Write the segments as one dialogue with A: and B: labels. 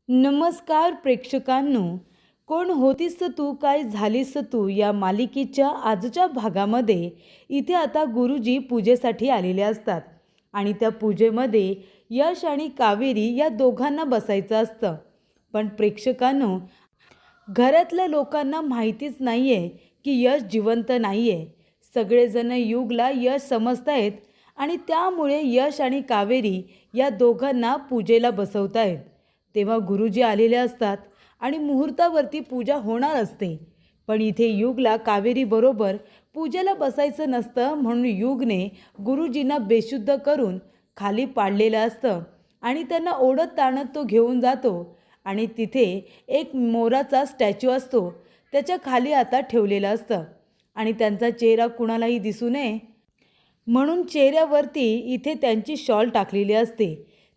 A: नमस्कार प्रेक्षकांनो. कोण होतीस तू काय झालीस तू या मालिकेच्या आजच्या भागामध्ये इथे आता गुरुजी पूजेसाठी आलेले असतात आणि त्या पूजेमध्ये यश आणि कावेरी या दोघांना बसायचं असतं. पण प्रेक्षकांनो, घरातल्या लोकांना माहितीच नाही आहे की यश जिवंत नाही आहे. सगळेजण युगला यश समजतायत आणि त्यामुळे यश आणि कावेरी या दोघांना पूजेला बसवतायत. तेव्हा गुरुजी आलेले असतात आणि मुहूर्तावरती पूजा होणार असते. पण इथे युगला कावेरीबरोबर पूजेला बसायचं नसतं, म्हणून युगने गुरुजींना बेशुद्ध करून खाली पाडलेलं असतं आणि त्यांना ओढत ताणत तो घेऊन जातो आणि तिथे एक मोराचा स्टॅच्यू असतो, त्याच्या खाली आता ठेवलेलं असतं आणि त्यांचा चेहरा कुणालाही दिसू नये म्हणून चेहऱ्यावरती इथे त्यांची शॉल टाकलेली असते.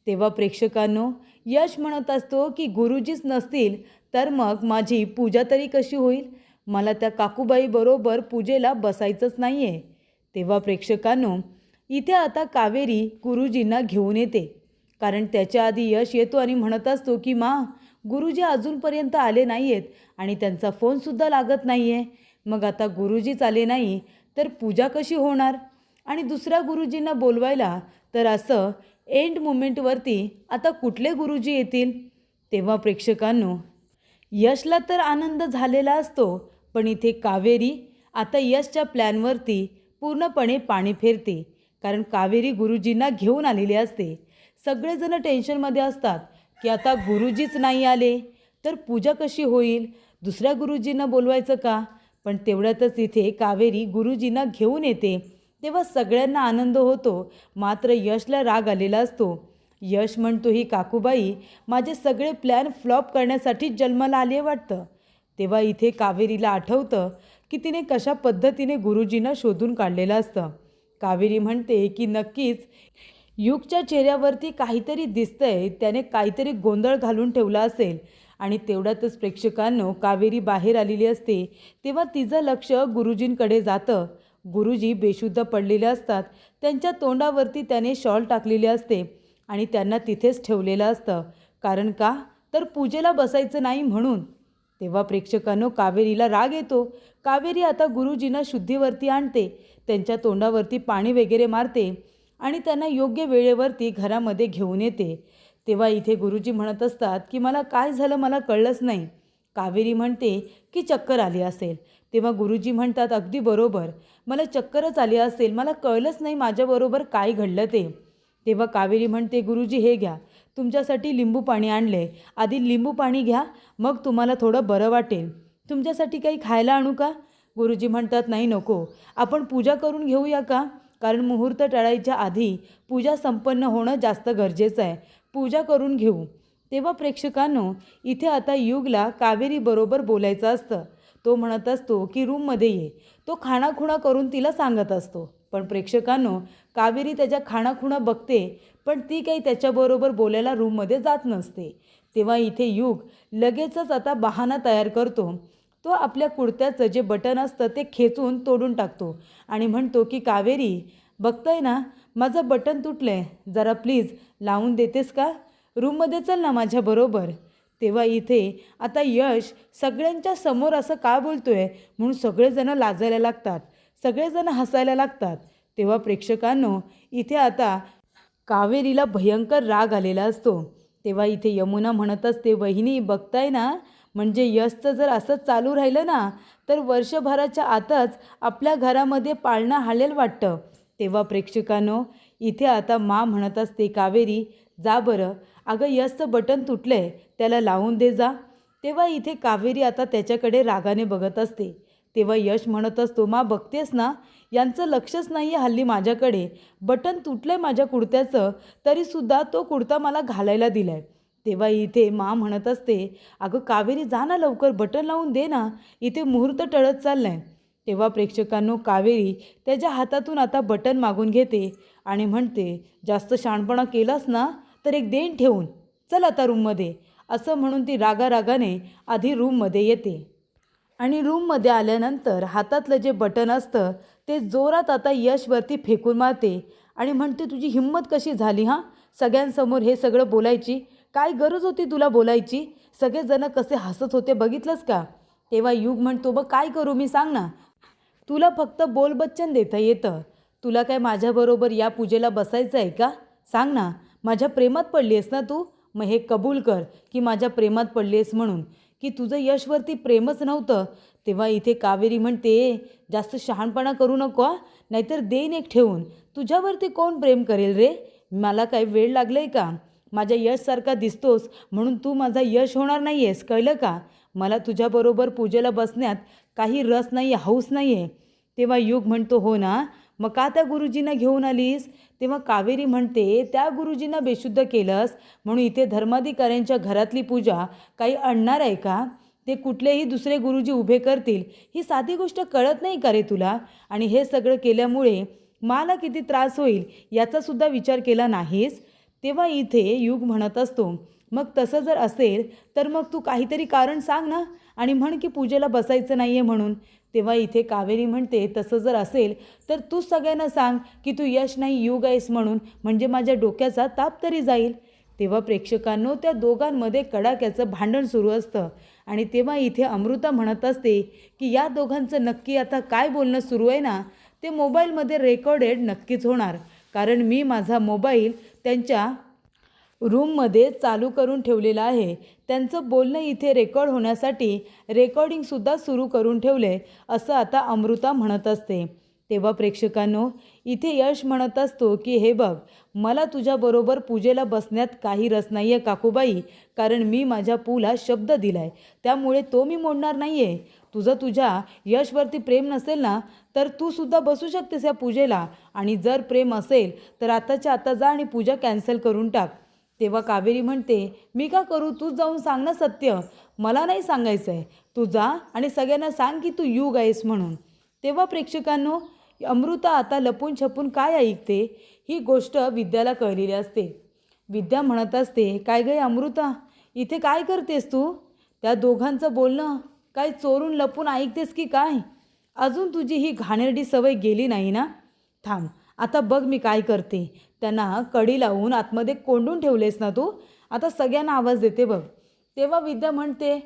A: तेव्हा प्रेक्षकांनो, यश म्हणत असतो की गुरुजीच नसतील तर मग माझी पूजा तरी कशी होईल? मला त्या काकूबाई बरोबर पूजेला बसायचंच नाही आहे. तेव्हा प्रेक्षकांनो, इथे आता कावेरी गुरुजींना घेऊन येते, कारण त्याच्या आधी यश येतो आणि म्हणत असतो की मा, गुरुजी अजूनपर्यंत आले नाही आहेत आणि त्यांचा फोनसुद्धा लागत नाही आहे. मग आता गुरुजीच आले नाही तर पूजा कशी होणार? आणि दुसऱ्या गुरुजींना बोलवायला तर असं एंड मोमेंटवरती आता कुठले गुरुजी येतील? तेव्हा प्रेक्षकांनो, यशला तर आनंद झालेला असतो, पण इथे कावेरी आता यशच्या प्लॅनवरती पूर्णपणे पाणी फेरते, कारण कावेरी गुरुजींना घेऊन आलेली असते. सगळेजण टेन्शनमध्ये असतात की आता गुरुजीच नाही आले तर पूजा कशी होईल? दुसऱ्या गुरुजींना बोलवायचं का? पण तेवढ्यातच इथे कावेरी गुरुजींना घेऊन येते. तेव्हा सगळ्यांना आनंद होतो, मात्र यशला राग आलेला असतो. यश म्हणतो, ही काकूबाई माझे सगळे प्लॅन फ्लॉप करण्यासाठी जन्माला आले वाटतं. तेव्हा इथे कावेरीला आठवतं की तिने कशा पद्धतीने गुरुजींना शोधून काढलेलं असतं. कावेरी म्हणते की नक्कीच युगच्या चेहऱ्यावरती काहीतरी दिसतंय, त्याने काहीतरी गोंधळ घालून ठेवला असेल. आणि तेवढ्यातच प्रेक्षकांनो, कावेरी बाहेर आलेली असते. तेव्हा तिचं लक्ष गुरुजींकडे जातं. गुरुजी बेशुद्ध पडलेले असतात, त्यांच्या तोंडावरती त्याने शॉल टाकलेली असते आणि त्यांना तिथेच ठेवलेलं असतं. कारण का? तर पूजेला बसायचं नाही म्हणून. तेव्हा प्रेक्षकांनो, कावेरीला राग येतो. कावेरी आता गुरुजींना शुद्धीवरती आणते, त्यांच्या तोंडावरती पाणी वगैरे मारते आणि त्यांना योग्य वेळेवरती घरामध्ये घेऊन येते. तेव्हा इथे गुरुजी म्हणत असतात की मला काय झालं मला कळलंच नाही. कावेरी म्हणते की चक्कर आली असेल. तेव्हा गुरुजी म्हणतात, अगदी बरोबर, मला चक्करच आली असेल, मला कळलंच नाही माझ्याबरोबर काय घडलं ते. तेव्हा कावेरी म्हणते, गुरुजी हे घ्या, तुमच्यासाठी लिंबू पाणी आणले, आधी लिंबू पाणी घ्या, मग तुम्हाला थोडं बरं वाटेल. तुमच्यासाठी काही खायला आणू का? गुरुजी म्हणतात, नाही नको, आपण पूजा करून घेऊया का? कारण मुहूर्त टळायच्या आधी पूजा संपन्न होणं जास्त गरजेचं आहे. पूजा करून घेऊ. तेव्हा प्रेक्षकांनो, इथे आता युगला कावेरीबरोबर बोलायचं असतं. तो म्हणत असतो की रूममध्ये ये. तो खाणाखुणा करून तिला सांगत असतो. पण प्रेक्षकांनो, कावेरी त्याच्या खाणाखुणा बघते, पण ती काही त्याच्याबरोबर बोलायला रूममध्ये जात नसते. तेव्हा इथे युग लगेचच आता बहाणा तयार करतो. तो आपल्या कुर्त्याचं जे बटन असतं ते खेचून तोडून टाकतो आणि म्हणतो की कावेरी, बघताय ना माझं बटन तुटलं आहे, जरा प्लीज लावून देतेस का? रूममध्ये चल ना माझ्याबरोबर. तेव्हा इथे आता यश सगळ्यांच्या समोर असं का बोलतोय म्हणून सगळेजण लाजायला लागतात, सगळेजण हसायला लागतात. तेव्हा प्रेक्षकांनो, इथे आता कावेरीला भयंकर राग आलेला असतो. तेव्हा इथे यमुना म्हणत असते, वहिनी बघताय ना, म्हणजे यशचं जर असंच चालू राहिलं ना तर वर्षभराच्या आतच आपल्या घरामध्ये पाळणं हालेल वाटतं. तेव्हा प्रेक्षकांनो, इथे आता मा म्हणत असते, कावेरी जा बरं, अगं यशचं बटन तुटलंय, त्याला लावून दे जा. तेव्हा इथे कावेरी आता त्याच्याकडे रागाने बघत असते. तेव्हा यश म्हणत असतो, मा बघतेस ना, यांचं लक्षच नाही आहे हल्ली माझ्याकडे. बटन तुटलंय माझ्या कुर्त्याचं, तरीसुद्धा तो कुर्ता मला घालायला दिलाय. तेव्हा इथे मा म्हणत असते, अगं कावेरी जा ना लवकर, बटन लावून दे ना, इथे मुहूर्त टळत चाललाय. तेव्हा प्रेक्षकांनो, कावेरी त्याच्या हातातून आता बटन मागून घेते आणि म्हणते, जास्त शहाणपणा केलास ना तर एक देण ठेवून चल आता रूममध्ये. असं म्हणून ती रागारागाने आधी रूममध्ये येते आणि रूममध्ये आल्यानंतर हातातलं जे बटन असतं ते जोरात आता यशवरती फेकून मारते आणि म्हणते, तुझी हिंमत कशी झाली हां, सगळ्यांसमोर हे सगळं बोलायची? काय गरज होती तुला बोलायची? सगळेजण कसे हसत होते बघितलंस का? तेव्हा युग म्हणतो, बघ काय करू मी, सांग ना. तुला फक्त बोलबच्चन देता येतं. तुला काय माझ्याबरोबर या पूजेला बसायचं आहे का? सांग ना. माझ्या प्रेमात पडली आहेस ना तू? मग हे कबूल कर की माझ्या प्रेमात पडली आहेस म्हणून, की तुझं यशवरती प्रेमच नव्हतं. तेव्हा इथे कावेरी म्हणते, जास्त शहाणपणा करू नको हां, नाहीतर देईन एक ठेवून. तुझ्यावरती कोण प्रेम करेल रे? मला काही वेळ लागलं आहे का? माझ्या यशसारखा दिसतोस म्हणून तू माझा यश होणार नाही आहेस, कळलं का? मला तुझ्याबरोबर पूजेला बसण्यात काही रस नाही आहे, हौस नाही आहे. तेव्हा युग म्हणतो, हो ना, मग का त्या गुरुजींना घेऊन आलीस? तेव्हा कावेरी म्हणते, त्या गुरुजींना बेशुद्ध केलंस म्हणून इथे धर्माधिकाऱ्यांच्या घरातली पूजा काही अडणार आहे का? ते कुठलेही दुसरे गुरुजी उभे करतील, ही साधी गोष्ट कळत नाही का रे तुला? आणि हे सगळं केल्यामुळे मला किती त्रास होईल याचासुद्धा विचार केला नाहीस? तेव्हा इथे युग म्हणत असतो, मग तसं जर असेल तर मग तू काहीतरी कारण सांग ना, आणि म्हण की पूजेला बसायचं नाही आहे म्हणून. तेव्हा इथे कावेरी म्हणते, तसं जर असेल तर तूच सगळ्यांना सांग की तू यश नाही युग आहेस म्हणून, म्हणजे माझ्या डोक्याचा ताप तरी जाईल. तेव्हा प्रेक्षकांनो त्या दोघांमध्ये कडाक्याचं भांडण सुरू असतं. आणि तेव्हा इथे अमृता म्हणत असते की या दोघांचं नक्की आता काय बोलणं सुरू आहे ना, ते मोबाईलमध्ये रेकॉर्डेड नक्कीच होणार. कारण मी माझा मोबाईल त्यांच्या रूममध्ये चालू करून ठेवलेला आहे. त्यांचं बोलणं इथे रेकॉर्ड होण्यासाठी रेकॉर्डिंगसुद्धा सुरू करून ठेवले, असं आता अमृता म्हणत असते. तेव्हा प्रेक्षकांनो इथे यश म्हणत असतो की हे बघ, मला तुझ्याबरोबर पूजेला बसण्यात काही रस नाही आहे काकूबाई, कारण मी माझ्या पूला शब्द दिला आहे, त्यामुळे तो मी मोडणार नाही आहे. तुझ्या यशवरती प्रेम नसेल ना, तर तूसुद्धा बसू शकतेस या पूजेला, आणि जर प्रेम असेल तर आताच्या आता जा आणि पूजा कॅन्सल करून टाक. तेव्हा कावेरी म्हणते, मी का करू? तूच जाऊन सांग ना सत्य, मला नाही सांगायचं आहे. तू जा आणि सगळ्यांना सांग की तू युग आहेस म्हणून. तेव्हा प्रेक्षकांनो अमृता आता लपून छपून काय ऐकते, ही गोष्ट विद्याला कळलेली असते. विद्या म्हणत असते, काय गं अमृता, इथे काय करतेस तू? त्या दोघांचं बोलणं काय चोरून लपून ऐकतेस की काय? अजून तुझी ही घाणेरडी सवय गेली नाही ना? थांब, आता बघ मी काय करते. त्यांना कडी लावून आतमध्ये कोंडून ठेवलेस ना तू, आता सगळ्यांना आवाज देते बघ. तेव्हा विद्या म्हणते,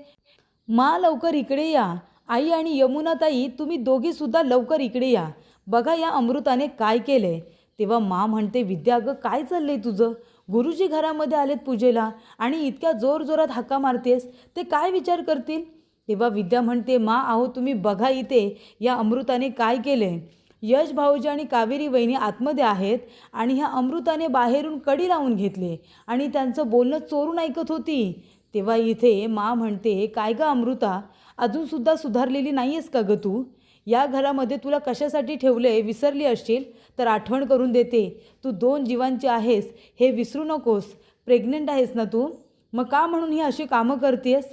A: मा लवकर इकडे या. आई आणि यमुनाताई, तुम्ही दोघीसुद्धा लवकर इकडे या. बघा या अमृताने काय केलंय. तेव्हा मा म्हणते, विद्या अगं काय चाललंय तुझं? गुरुजी घरामध्ये आलेत पूजेला आणि इतक्या जोरजोरात हाका मारतेस, ते काय विचार करतील? तेव्हा विद्या म्हणते, मा अहो तुम्ही बघा इथे या अमृताने काय केलंय. यश भाऊजी आणि कावेरी वहिनी आतमध्ये आहेत आणि ह्या अमृताने बाहेरून कडी लावून घेतले आणि त्यांचं बोलणं चोरून ऐकत होती. तेव्हा इथे मा म्हणते, काय गं अमृता, अजूनसुद्धा सुधारलेली नाही आहेस का गं तू? या घरामध्ये तुला कशासाठी ठेवलं आहे विसरली असशील तर आठवण करून देते. तू 2 जीवांची आहेस हे विसरू नकोस. प्रेग्नंट आहेस ना तू, मग का म्हणून ही अशी कामं करतेस?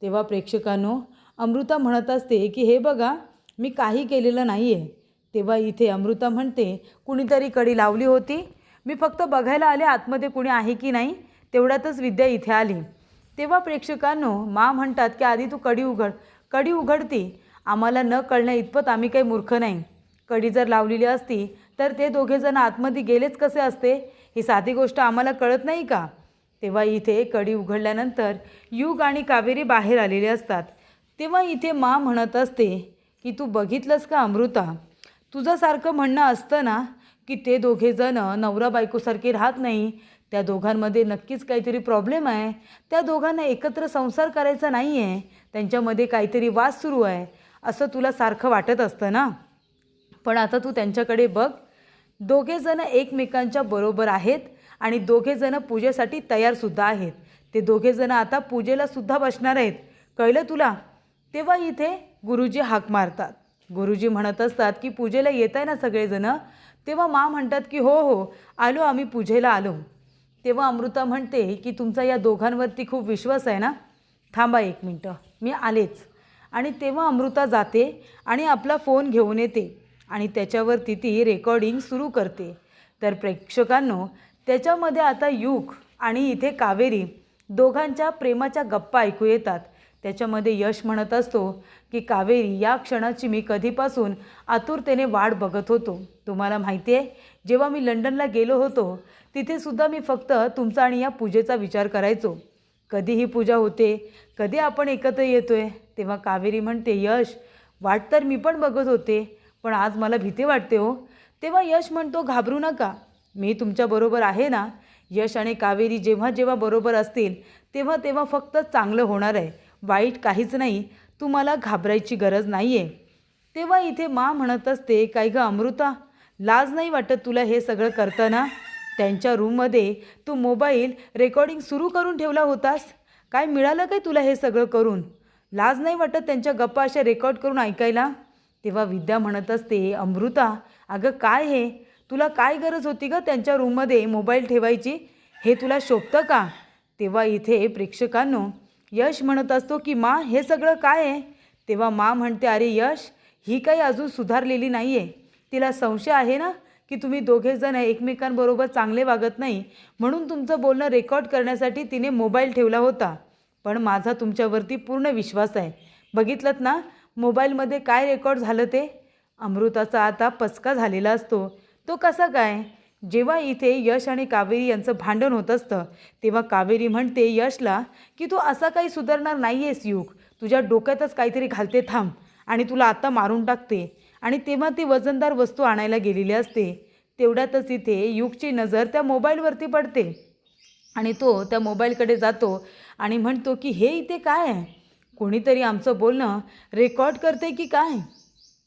A: तेव्हा प्रेक्षकांनो अमृता म्हणत असते की हे बघा, मी काही केलेलं नाही आहे. तेव्हा इथे अमृता म्हणते, कुणीतरी कडी लावली होती, मी फक्त बघायला आले आतमध्ये कुणी आहे की नाही. तेवढ्यातच विद्या इथे आली. तेव्हा प्रेक्षकांनो मा म्हणतात की आधी तू कडी उघड. कडी उघडती, आम्हाला न कळण्या इतपत आम्ही काही मूर्ख नाही. कडी जर लावलेली असती तर ते दोघेजण आतमध्ये गेलेच कसे असते, ही साधी गोष्ट आम्हाला कळत नाही का? तेव्हा इथे कडी उघडल्यानंतर युग आणि कावेरी बाहेर आलेले असतात. तेव्हा इथे मा म्हणत असते की तू बघितलंस का अमृता, तुझ्यासारखं म्हणणं असतं ना की ते दोघेजण नवरा बायकोसारखे राहत नाही, त्या दोघांमध्ये नक्कीच काहीतरी प्रॉब्लेम आहे. त्या दोघांना एकत्र संसार करायचा नाही आहे, त्यांच्यामध्ये काहीतरी वाद सुरू आहे असं तुला सारखं वाटत असतं ना. पण आता तू त्यांच्याकडे बघ, दोघेजण एकमेकांच्या बरोबर आहेत आणि दोघेजण पूजेसाठी तयारसुद्धा आहेत. ते दोघेजण आता पूजेलासुद्धा बसणार आहेत, कळलं तुला? तेव्हा इथे गुरुजी हाक मारतात. गुरुजी म्हणत असतात की पूजेला येत आहे ना सगळेजणं? तेव्हा मा म्हणतात की हो हो आलो, आम्ही पूजेला आलो. तेव्हा अमृता म्हणते की तुमचा या दोघांवरती खूप विश्वास आहे ना, थांबा 1 मिनटं, मी आलेच. आणि तेव्हा अमृता जाते आणि आपला फोन घेऊन येते आणि त्याच्यावरती ती रेकॉर्डिंग सुरू करते. तर प्रेक्षकांनो त्याच्यामध्ये आता युग आणि इथे कावेरी दोघांच्या प्रेमाच्या गप्पा ऐकू येतात. त्याच्यामध्ये यश म्हणत असतो की कावेरी, या क्षणाची मी कधीपासून आतुरतेने वाट बघत होतो. तुम्हाला माहिती आहे, जेव्हा मी लंडनला गेलो होतो तिथे सुद्धा मी फक्त तुमचा आणि या पूजेचा विचार करायचो. कधी ही पूजा होते, कधी आपण एकत्र येतोय. तेव्हा कावेरी म्हणते, यश, वाट तर मी पण बघत होते, पण आज मला भीती वाटते हो. तेव्हा यश म्हणतो, घाबरू नका, मी तुमच्याबरोबर आहे ना. यश आणि कावेरी जेव्हा जेव्हा बरोबर असतील तेव्हा तेव्हा फक्त चांगलं होणार आहे, वाईट काहीच नाही. तुम्हाला घाबरायची गरज नाही आहे. तेव्हा इथे मा म्हणत असते, काय गं अमृता, लाज नाही वाटत तुला हे सगळं करताना? त्यांच्या रूममध्ये तू मोबाईल रेकॉर्डिंग सुरू करून ठेवला होतास. काय मिळालं काय तुला हे सगळं करून? लाज नाही वाटत त्यांच्या गप्पा अशा रेकॉर्ड करून ऐकायला? तेव्हा विद्या म्हणत असते, अमृता, अगं काय हे, तुला काय गरज होती गं त्यांच्या रूममध्ये मोबाईल ठेवायची? हे तुला शोभतं का? तेव्हा इथे प्रेक्षकांनो यश म्हणत असतो की मा, हे सगळं काय आहे? तेव्हा मा म्हणते, अरे यश, ही काही अजून सुधारलेली नाही आहे. तिला संशय आहे ना की तुम्ही दोघेजण एकमेकांबरोबर चांगले वागत नाही, म्हणून तुमचं बोलणं रेकॉर्ड करण्यासाठी तिने मोबाईल ठेवला होता. पण माझा तुमच्यावरती पूर्ण विश्वास आहे. बघितलंत ना मोबाईलमध्ये काय रेकॉर्ड झालं ते? अमृताचा आता पचका झालेला असतो. तो कसा काय? जेव्हा इथे यश आणि कावेरी यांचं भांडण होत असतं तेव्हा कावेरी म्हणते यशला की तू असा काही सुधारणार नाही आहेस युग, तुझ्या डोक्यातच काहीतरी घालते, थांब, आणि तुला आता मारून टाकते. आणि तेव्हा ती वजनदार वस्तू आणायला गेलेली असते. तेवढ्यातच इथे युगची नजर त्या मोबाईलवरती पडते आणि तो त्या मोबाईलकडे जातो आणि म्हणतो की हे इथे काय आहे? कोणीतरी आमचं बोलणं रेकॉर्ड करते की काय?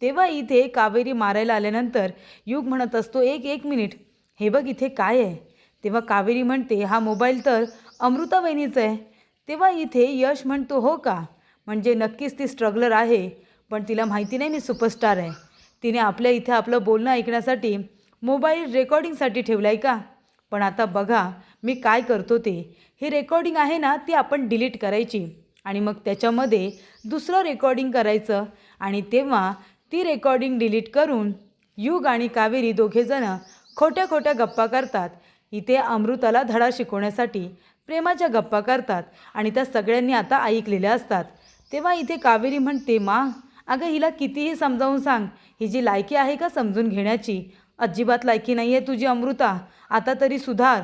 A: तेव्हा इथे कावेरी मारायला आल्यानंतर युग म्हणत असतो, एक मिनिट, हे बघ इथे काय आहे? तेव्हा कावेरी म्हणते, हा मोबाईल तर अमृता वहिनीचा आहे. तेव्हा इथे यश म्हणतो, हो का, म्हणजे नक्कीच ती स्ट्रगलर आहे, पण तिला माहिती नाही मी सुपरस्टार आहे. तिने आपल्या इथे आपलं बोलणं ऐकण्यासाठी मोबाईल रेकॉर्डिंगसाठी ठेवला आहे का? पण आता बघा मी काय करतो ते. ही रेकॉर्डिंग आहे ना, ती आपण डिलीट करायची आणि मग त्याच्यामध्ये दुसरं रेकॉर्डिंग करायचं आणि तेव्हा ती रेकॉर्डिंग डिलीट करून युग आणि कावेरी दोघेजणं खोट्या खोट्या गप्पा करतात. इथे अमृताला धडा शिकवण्यासाठी प्रेमाच्या गप्पा करतात आणि त्या सगळ्यांनी आता ऐकलेल्या असतात. तेव्हा इथे कावेरी म्हणते, मा, अगं हिला कितीही समजावून सांग, ही जी लायकी आहे का समजून घेण्याची, अजिबात लायकी नाही आहे तुझी अमृता, आता तरी सुधार.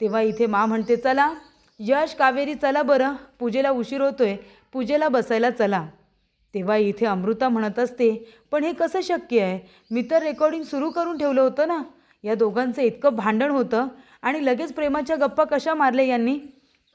A: तेव्हा इथे मा म्हणते, चला यश, कावेरी, चला बरं, पूजेला उशीर होतोय, पूजेला बसायला चला. तेव्हा इथे अमृता म्हणत असते, पण हे कसं शक्य आहे? मी तर रेकॉर्डिंग सुरू करून ठेवलं होतं ना. या दोघांचं इतकं भांडण होतं आणि लगेच प्रेमाच्या गप्पा कशा मारल्या यांनी?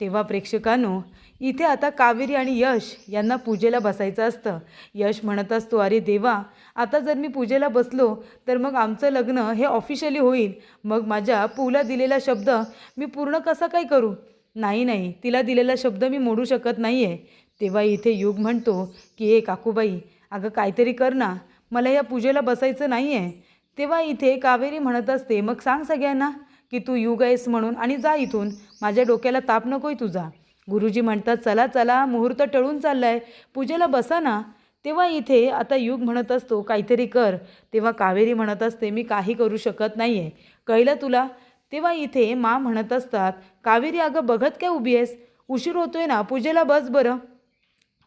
A: तेव्हा प्रेक्षकांनो इथे आता कावेरी आणि यश यांना पूजेला बसायचं असतं. यश म्हणत असतो, अरे देवा, आता जर मी पूजेला बसलो तर मग आमचं लग्न हे ऑफिशियली होईल. मग माझ्या पूला दिलेला शब्द मी पूर्ण कसा काय करू? नाही, तिला दिलेला शब्द मी मोडू शकत नाही आहे. तेव्हा इथे युग म्हणतो की काकूबाई, अगं काहीतरी कर ना, मला या पूजेला बसायचं नाही आहे. तेव्हा इथे कावेरी म्हणत असते, मग सांग सगळ्यांना की तू युग आहेस म्हणून आणि जा इथून, माझ्या डोक्याला ताप नकोय तुझा. गुरुजी म्हणतात, चला चला, मुहूर्त टळून चालला आहे, पूजेला बसा ना. तेव्हा इथे आता युग म्हणत असतो, काहीतरी कर. तेव्हा कावेरी म्हणत असते, मी काही करू शकत नाही आहे, कळलं तुला? तेव्हा इथे मा म्हणत असतात, कावेरी, अगं बघत काय उभी आहेस, उशीर होतोय ना, पूजेला बस बरं.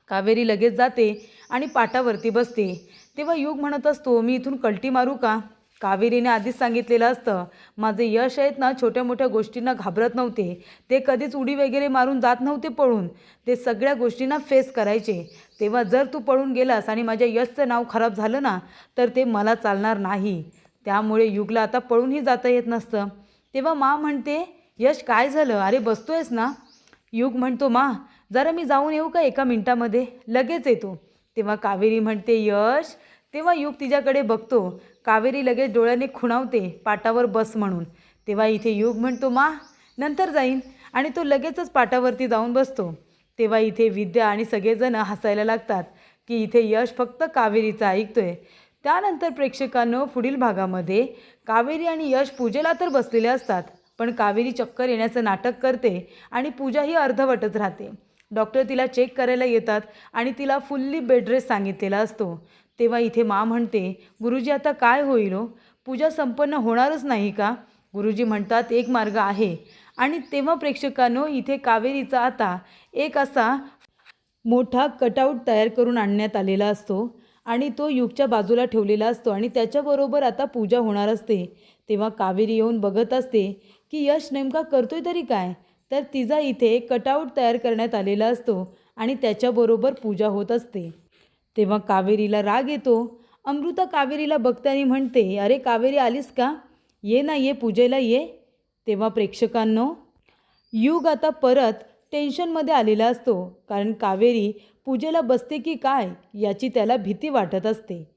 A: कावेरी लगेच जाते आणि पाटावरती बसते. तेव्हा युग म्हणत असतो, मी इथून कल्टी मारू का? कावेरीने आधीच सांगितलेलं असतं, माझे यश आहेत ना, छोट्या मोठ्या गोष्टींना घाबरत नव्हते, ते कधीच उडी वगैरे मारून जात नव्हते पळून, ते सगळ्या गोष्टींना फेस करायचे. तेव्हा जर तू पळून गेलास आणि माझ्या यशचं नाव खराब झालं ना, तर ते मला चालणार नाही. त्यामुळे युगला आता पळूनही जाता येत नसतं. तेव्हा मा म्हणते, यश काय झालं, अरे बसतोयस ना? युग म्हणतो, मा, जरा मी जाऊन येऊ का 1 मिनिटामध्ये, लगेच येतो. तेव्हा कावेरी म्हणते, यश. तेव्हा युग तिच्याकडे बघतो. कावेरी लगेच डोळ्याने खुणावते, पाटावर बस म्हणून. तेव्हा इथे युग म्हणतो, मा, नंतर जाईन, आणि तो लगेचच पाटावरती जाऊन बसतो. तेव्हा इथे विद्या आणि सगळेजण हसायला लागतात की इथे यश फक्त कावेरीचं ऐकतोय. त्यानंतर प्रेक्षकांनो पुढील भागामध्ये कावेरी आणि यश पूजेला तर बसलेले असतात, पण कावेरी चक्कर येण्याचं नाटक करते आणि पूजा ही अर्धवटच राहते. डॉक्टर तिला चेक करायला येतात आणि तिला फुल्ली बेडरेस्ट सांगितलेला असतो. तेव्हा इथे मा म्हणते, गुरुजी आता काय होईल हो, पूजा संपन्न होणारच नाही का? गुरुजी म्हणतात, एक मार्ग आहे. आणि तेव्हा प्रेक्षकांनो इथे कावेरीचा आता एक असा मोठा कटआउट तयार करून आणण्यात आलेला असतो आणि तो युगच्या बाजूला ठेवलेला असतो आणि त्याच्याबरोबर आता पूजा होणार असते. तेव्हा कावेरी येऊन बघत असते की यश नेमका करतोय तरी काय. तर तिचा इथे कटआउट तयार करण्यात आलेला असतो आणि त्याच्याबरोबर पूजा होत असते. तेव्हा कावेरीला राग येतो. अमृता कावेरीला बघते आणि म्हणते, अरे कावेरी आलीस का, ये ना, ये पूजेला ये. तेव्हा प्रेक्षकांनो, युग आता परत टेन्शनमध्ये आलेला असतो, कारण कावेरी पूजेला बसते की काय याची त्याला भीती वाटत असते.